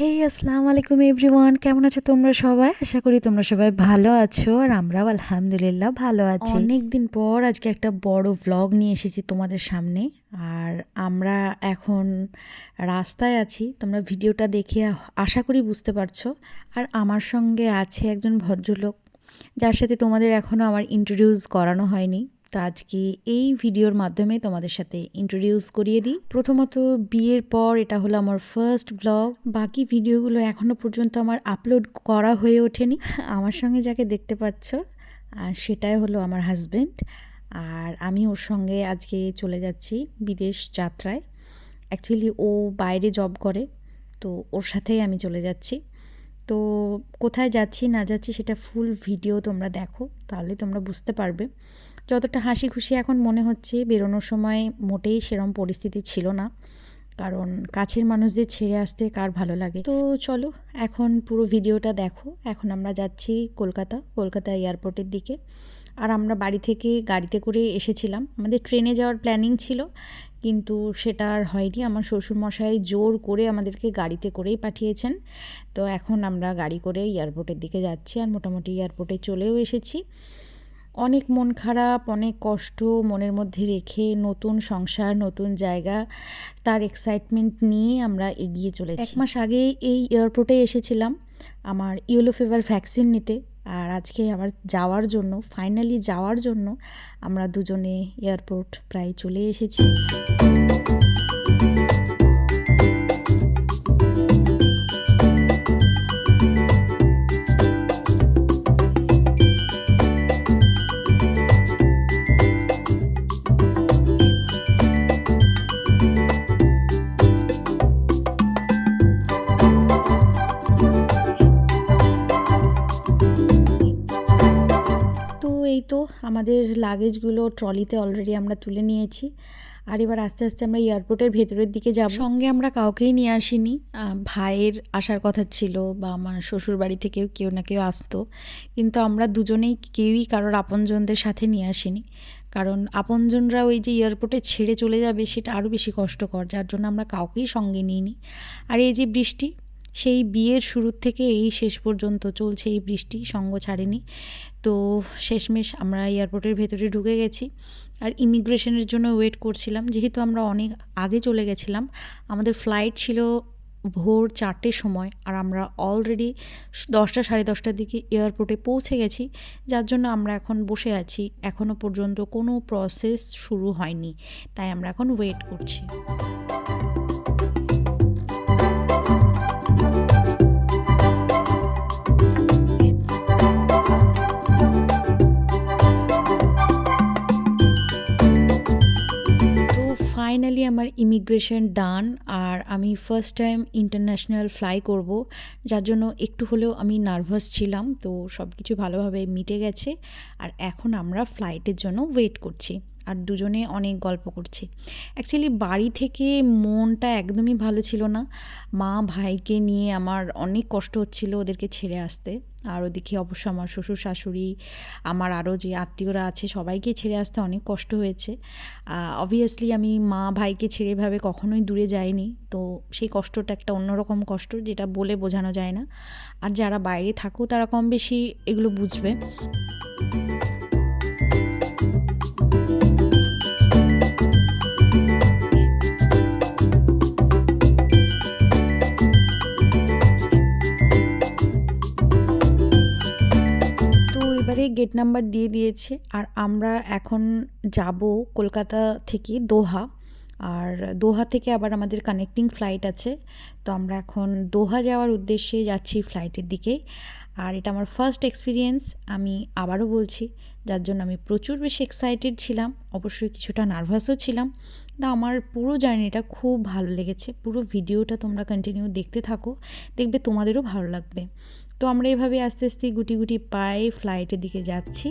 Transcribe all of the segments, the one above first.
হেই আসসালামু আলাইকুম এভরিওয়ান, কেমন আছো তোমরা সবাই? আশা করি তোমরা সবাই ভালো আছো আর আমরাও আলহামদুলিল্লাহ ভালো আছি। অনেক দিন পর আজকে একটা বড় ভ্লগ নিয়ে এসেছি তোমাদের সামনে। আর আমরা এখন রাস্তায় আছি, তোমরা ভিডিওটা দেখে আশা করি বুঝতে পারছো। আর আমার সঙ্গে আছে একজন ভদ্রলোক যার সাথে তোমাদের এখনও আমার ইন্ট্রোডিউস করানো হয়নি। তো আজকে এই ভিডিওর মাধ্যমে তোমাদের সাথে ইন্ট্রোডিউস করিয়ে দিই। প্রথমত বিয়ের পর এটা হলো আমার ফার্স্ট ব্লগ। বাকি ভিডিওগুলো এখনও পর্যন্ত আমার আপলোড করা হয়ে ওঠেনি। আমার সঙ্গে যাকে দেখতে পাচ্ছ সেটাই হলো আমার হাজব্যান্ড। আর আমি ওর সঙ্গে আজকে চলে যাচ্ছি বিদেশ যাত্রায়। অ্যাকচুয়ালি ও বাইরে জব করে, তো ওর সাথেই আমি চলে যাচ্ছি। তো কোথায় যাচ্ছি না যাচ্ছি সেটা ফুল ভিডিও তোমরা দেখো, তাহলে তোমরা বুঝতে পারবে। যতটা হাসি খুশি এখন মনে হচ্ছে, বেরোনোর সময় মোটেই সেরম পরিস্থিতি ছিল না, কারণ কাছের মানুষদের ছেড়ে আসতে কার ভালো লাগে। তো চলো এখন পুরো ভিডিওটা দেখো। এখন আমরা যাচ্ছি কলকাতা এয়ারপোর্টের দিকে। আর আমরা বাড়ি থেকে গাড়িতে করে এসেছিলাম, আমাদের ট্রেনে যাওয়ার প্ল্যানিং ছিল, কিন্তু সেটা আর হয়নি। আমার শ্বশুরমশাই জোর করে আমাদেরকে গাড়িতে করেই পাঠিয়েছেন। তো এখন আমরা গাড়ি করে এয়ারপোর্টের দিকে যাচ্ছি আর মোটামুটি এয়ারপোর্টে চলেও এসেছি। অনেক মন খারাপ, অনেক কষ্ট মনের মধ্যে রেখে নতুন সংসার, নতুন জায়গা, তার এক্সাইটমেন্ট নিয়ে আমরা এগিয়ে চলেছি। 1 মাস আগে এই এয়ারপোর্টে এসেছিলাম আমার ইয়েলো ফিভার ভ্যাকসিন নিতে। আর আজকে আবার ফাইনালি যাওয়ার জন্য আমরা দুজনে এয়ারপোর্ট প্রায় চলে এসেছি। এই তো আমাদের লাগেজগুলো ট্রলিতে অলরেডি আমরা তুলে নিয়েছি। আর এবার আস্তে আস্তে আমরা এয়ারপোর্টের ভেতরের দিকে যাব। সঙ্গে আমরা কাউকেই নিয়ে আসিনি। ভাইয়ের আসার কথা ছিল বা আমার শ্বশুর বাড়ি থেকেও কেউ না কেউ আসতো, কিন্তু আমরা দুজনেই কেউই কারোর আপনজনদের সাথে নিয়ে আসিনি, কারণ আপনজনরা ওই যে এয়ারপোর্টে ছেড়ে চলে যাবে সেটা আরও বেশি কষ্টকর, যার জন্য আমরা কাউকেই সঙ্গে নিইনি। আর এই যে বৃষ্টি, সেই বিয়ের শুরুর থেকে এই শেষ পর্যন্ত চলছে এই বৃষ্টি, সঙ্গ ছাড়েনি। তো শেষমেশ আমরা এয়ারপোর্টের ভেতরে ঢুকে গেছি আর ইমিগ্রেশনের জন্য ওয়েট করছিলাম। যেহেতু আমরা অনেক আগে চলে গেছিলাম, আমাদের ফ্লাইট ছিল ভোর 4টের সময়, আর আমরা অলরেডি 10টা সাড়ে 10টার দিকে এয়ারপোর্টে পৌঁছে গেছি, যার জন্য আমরা এখন বসে আছি। এখনও পর্যন্ত কোনো প্রসেস শুরু হয়নি, তাই আমরা এখন ওয়েট করছি। ফাইনালি আমার ইমিগ্রেশন ডান, আর আমি ফার্স্ট টাইম ইন্টারন্যাশনাল ফ্লাই করব, যার জন্য একটু হলেও আমি নার্ভাস ছিলাম। তো সব কিছু ভালোভাবে মিটে গেছে, আর এখন আমরা ফ্লাইটের জন্য ওয়েট করছি আর দুজনে অনেক গল্প করছি। অ্যাকচুয়ালি বাড়ি থেকে মনটা একদমই ভালো ছিল না। মা ভাইকে নিয়ে আমার অনেক কষ্ট হচ্ছিল ওদেরকে ছেড়ে আসতে, আর ওদিকে অবশ্য আমার শ্বশুর শাশুড়ি, আমার আরও যে আত্মীয়রা আছে সবাইকে ছেড়ে আসতে অনেক কষ্ট হয়েছে। অবভিয়াসলি আমি মা ভাইকে ছেড়ে এভাবে কখনোই দূরে যাইনি, তো সেই কষ্টটা একটা অন্যরকম কষ্ট, যেটা বলে বোঝানো যায় না। আর যারা বাইরে থাকো তারা কম বেশি এগুলো বুঝবে। গেট নাম্বার দিয়ে দিয়েছে, আর আমরা এখন যাব কলকাতা থেকে দোহা, আর দোহা থেকে আবার আমাদের কানেক্টিং ফ্লাইট আছে। তো আমরা এখন দোহা যাওয়ার উদ্দেশ্যে যাচ্ছি ফ্লাইটের দিকে। আর এটা আমার ফার্স্ট এক্সপিরিয়েন্স, আমি আবারও বলছি, যার জন্য আমি প্রচুর বেশি এক্সাইটেড ছিলাম, অবশ্যই কিছুটা নার্ভাসও ছিলাম। তা আমার পুরো জার্নিটা খুব ভালো লেগেছে। পুরো ভিডিওটা তোমরা কন্টিনিউ দেখতে থাকো, দেখবে তোমাদেরও ভালো লাগবে। তো আমরা এভাবে আস্তে আস্তে গুটি গুটি পায়ে ফ্লাইটের দিকে যাচ্ছি।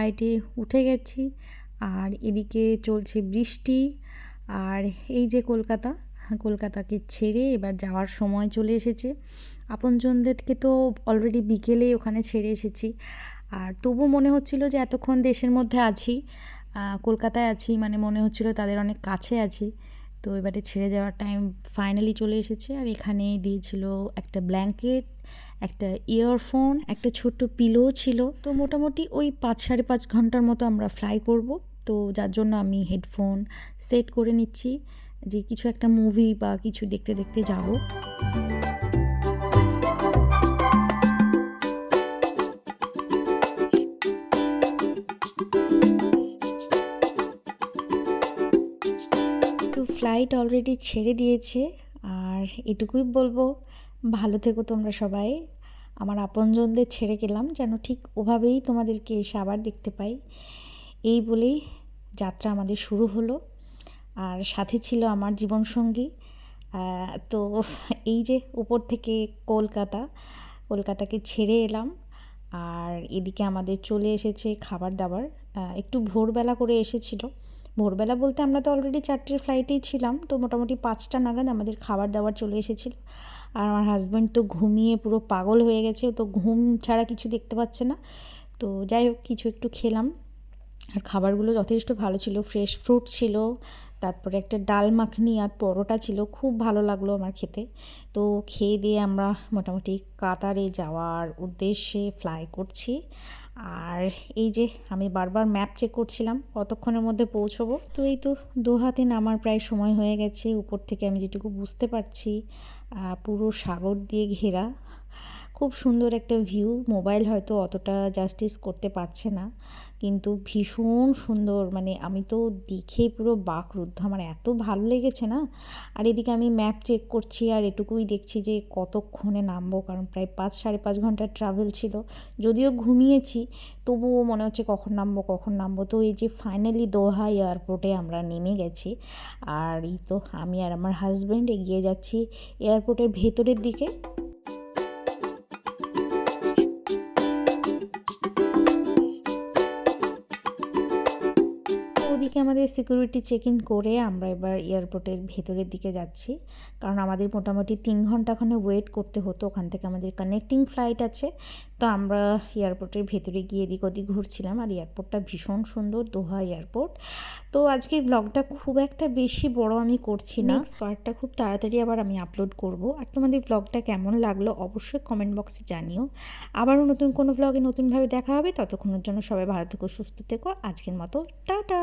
ফ্লাইটে উঠে গেছি। আর এদিকে চলছে বৃষ্টি। আর এই যে কলকাতাকে ছেড়ে এবার যাওয়ার সময় চলে এসেছে। আপনজনদেরকে তো অলরেডি বিকেলে ওখানে ছেড়ে এসেছি। আর তবু মনে হচ্ছিল যে এতক্ষণ দেশের মধ্যে আছি, কলকাতায় আছি, মানে মনে হচ্ছিল তাদের অনেক কাছে আছি। তো এবারে ছেড়ে যাওয়ার টাইম ফাইনালি চলে এসেছে। আর এখানে দিয়েছিল একটা ব্ল্যাঙ্কেট, একটা ইয়ারফোন, একটা ছোট্ট পিলো ছিল। তো মোটামুটি ওই 5-5.5 ঘন্টার মতো আমরা ফ্লাই করব। তো যার জন্য আমি হেডফোন সেট করে নিচ্ছি যে কিছু একটা মুভি বা কিছু দেখতে দেখতে যাব। তো ফ্লাইট অলরেডি ছেড়ে দিয়েছে। আর এটুকুই বলবো, ভালো থেকো তোমরা সবাই। আমার আপনজনদের ছেড়ে গেলাম যেন ঠিক ওভাবেই তোমাদেরকে এসে আবার দেখতে পাই। এই বলেই যাত্রা আমাদের শুরু হলো। আর সাথে ছিল আমার জীবনসঙ্গী। তো এই যে উপর থেকে কলকাতাকে ছেড়ে এলাম। আর এদিকে আমাদের চলে এসেছে খাবার দাবার। একটু ভোরবেলা করে এসেছিল। ভোরবেলা বলতে আমরা তো অলরেডি 4টের ফ্লাইটেই ছিলাম, তো মোটামুটি 5টা নাগাদ আমাদের খাবার দাবার চলে এসেছিলো। আর আমার হাজব্যান্ড তো ঘুমিয়ে পুরো পাগল হয়ে গেছে, তো ঘুম ছাড়া কিছু দেখতে পাচ্ছে না। তো যাই হোক কিছু একটু খেলাম। আর খাবারগুলো যথেষ্ট ভালো ছিল, ফ্রেশ ফ্রুট ছিল, তারপরে একটা ডাল মাখনি আর পরোটা ছিল, খুব ভালো লাগলো আমার খেতে। তো খেয়ে দিয়ে আমরা মোটামুটি কাতারে যাওয়ার উদ্দেশ্যে ফ্লাই করছি। আর এই যে আমি বারবার ম্যাপ চেক করছিলাম কতক্ষণের মধ্যে পৌঁছবো। তো এই তো দোহাতে নামার প্রায় সময় হয়ে গেছে। উপর থেকে আমি যেটুকু বুঝতে পারছি পুরো সাগর দিয়ে ঘেরা, খুব সুন্দর একটা ভিউ। মোবাইল হয়তো অতটা জাস্টিস করতে পারছে না, কিন্তু ভীষণ সুন্দর। মানে আমি তো দেখে পুরো বাকরুদ্ধ, আমার এত ভালো লেগেছে না। আর এদিকে আমি ম্যাপ চেক করছি আর এটুকুই দেখছি যে কতক্ষণে নামবো, কারণ প্রায় 5-5.5 ঘন্টার ট্রাভেল ছিল। যদিও ঘুমিয়েছি, তবুও মনে হচ্ছে কখন নামবো। তো এই যে ফাইনালি দোহা এয়ারপোর্টে আমরা নেমে গেছি। আর এই তো আমি আর আমার হাজব্যান্ড এগিয়ে যাচ্ছি এয়ারপোর্টের ভেতরের দিকে। ওদিকে আমাদের সিকিউরিটি চেক ইন করে আমরা এবার এয়ারপোর্টের ভেতরের দিকে যাচ্ছি, কারণ আমাদের মোটামুটি 3 ঘন্টাখানে ওয়েট করতে হতো। ওখান থেকে আমাদের কানেক্টিং ফ্লাইট আছে। তো আমরা এয়ারপোর্টের ভেতরে গিয়ে এদিক ওদিক ঘুরছিলাম। আর এয়ারপোর্টটা ভীষণ সুন্দর, দোহা এয়ারপোর্ট। তো আজকের ব্লগটা খুব একটা বেশি বড় আমি করছি না, নেক্সট পার্টটা খুব তাড়াতাড়ি আবার আমি আপলোড করব। আর তোমাদের ব্লগটা কেমন লাগলো অবশ্যই কমেন্ট বক্সে জানিও। আবারও নতুন কোনো ব্লগে নতুনভাবে দেখা হবে। ততক্ষণের জন্য সবাই ভালো থেকো, সুস্থ থেকো। আজকের মতো টাটা।